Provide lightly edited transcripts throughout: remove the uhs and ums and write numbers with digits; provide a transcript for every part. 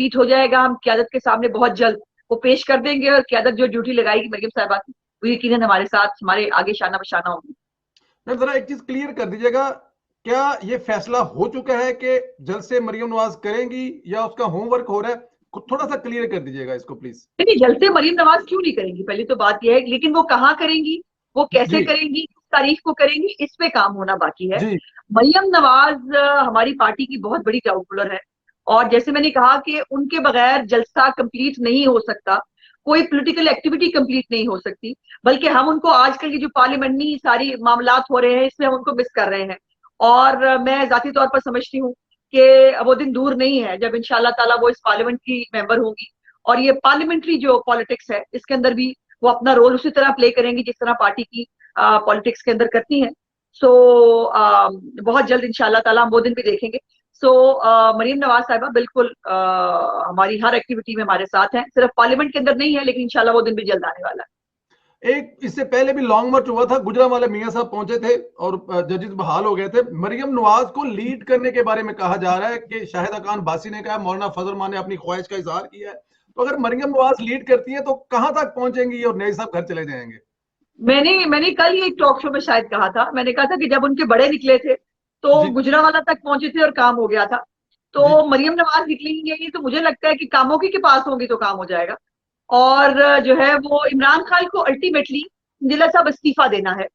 Complete हो जाएगा, हम क़यादत के सामने बहुत जल्द वो पेश कर देंगे और क़यादत जो ड्यूटी लगाएगी मरियम साहिबा की, वो यकीनन हमारे साथ, हमारे आगे शाना बशाना होगी। मैम जरा एक चीज क्लियर कर दीजिएगा, क्या ये फैसला हो चुका है कि जल्द से मरियम नवाज करेंगी या उसका होमवर्क हो रहा है? थोड़ा सा क्लियर कर दीजिएगा इसको प्लीज। नहीं, जल्द से मरियम नवाज क्यों नहीं करेंगी, पहले तो बात यह है, लेकिन वो कहाँ करेंगी, वो कैसे जी करेंगी, किस तारीख को करेंगी, इस पे काम होना बाकी है। जी मरियम नवाज हमारी पार्टी की बहुत बड़ी काउंसलर है, और जैसे मैंने कहा कि उनके बगैर जलसा कंप्लीट नहीं हो सकता, कोई पॉलिटिकल एक्टिविटी कंप्लीट नहीं हो सकती, बल्कि हम उनको आजकल की जो पार्लियामेंट्री सारी मामलात हो रहे हैं इसमें हम उनको मिस कर रहे हैं। और मैं जाती तौर पर समझती हूँ कि वो दिन दूर नहीं है जब इंशाल्लाह ताला वो इस पार्लियामेंट की मेंबर होंगी, और ये पार्लियामेंट्री जो पॉलिटिक्स है इसके अंदर भी वो अपना रोल उसी तरह प्ले करेंगी जिस तरह पार्टी की पॉलिटिक्स के अंदर करती हैं। सो बहुत जल्द इंशाल्लाह ताला हम वो दिन भी देखेंगे। सो मरियम नवाज साहिबा बिल्कुल हमारी हर एक्टिविटी में हमारे साथ हैं, सिर्फ पार्लियामेंट के अंदर नहीं है, लेकिन इंशाल्लाह वो दिन भी जल्द आने वाला है। एक इससे पहले भी लॉन्ग मार्च हुआ था, गुजरांवाला मियां साहब पहुंचे थे और जजेस बहाल हो गए थे। मरियम नवाज को लीड करने के बारे में कहा जा रहा है कि शाहिदा खान बासी ने कहा, मौलाना फजल मान ने अपनी ख्वाहिश का इजहार किया है। तो अगर मरियम नवाज लीड करती है तो कहां तक पहुंचेंगी और नई साहब घर चले जाएंगे? मैंने मैंने कल ही एक टॉक शो में शायद कहा था, मैंने कहा था कि जब उनके बड़े निकले थे तो जी गुजरांवाला तक पहुंचे थे और काम हो गया था। जी तो मरियम नवाज निकलेंगी तो मुझे लगता है कि कामों के पास होंगी तो काम हो जाएगा। और जो है वो इमरान खान को अल्टीमेटली जिला साहब इस्तीफा देना है,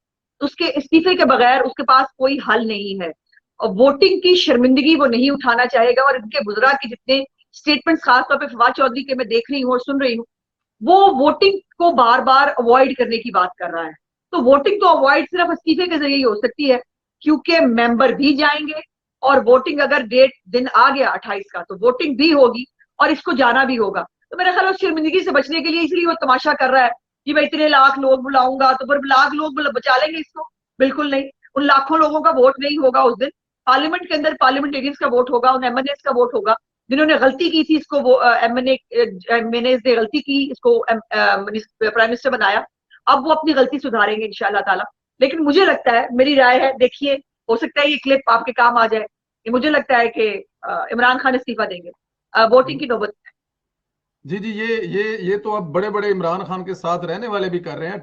उसके इस्तीफे के बगैर उसके पास कोई हल नहीं है। और वोटिंग की शर्मिंदगी वो नहीं उठाना चाहेगा, और इनके गुजरा के जितने स्टेटमेंट्स खासतौर पर फवाद चौधरी के मैं देख रही हूँ और सुन रही हूँ, वो वोटिंग को बार बार अवॉइड करने की बात कर रहा है। तो वोटिंग तो अवॉइड सिर्फ इस्तीफे के जरिए ही हो सकती है, क्योंकि मेंबर भी जाएंगे और वोटिंग अगर डेट दिन आ गया 28 का तो वोटिंग भी होगी और इसको जाना भी होगा। तो मेरा ख्याल उस शर्मिंदगी से बचने के लिए इसलिए वो तमाशा कर रहा है कि मैं इतने लाख लोग बुलाऊंगा, तो फिर लाख लोग बचा लेंगे इसको? बिल्कुल नहीं। उन लाखों लोगों का वोट नहीं होगा उस दिन, पार्लियामेंट के अंदर पार्लियामेंटेरियंस का वोट होगा, उन एमएनएस का वोट होगा जिन्होंने गलती की थी, इसको वो एमएनएस ने गलती की, इसको प्राइम मिनिस्टर बनाया। अब वो अपनी गलती सुधारेंगे इंशाल्लाह ताला। लेकिन मुझे लगता है, मेरी राय है, देखिए हो सकता है ये क्लिप आपके काम आ जाए, कि मुझे लगता है कि इमरान खान इस्तीफा देंगे वोटिंग की नौबत। जी जी, ये तो अब बड़े बड़े इमरान खान के साथ रहने वाले भी कर रहे हैं।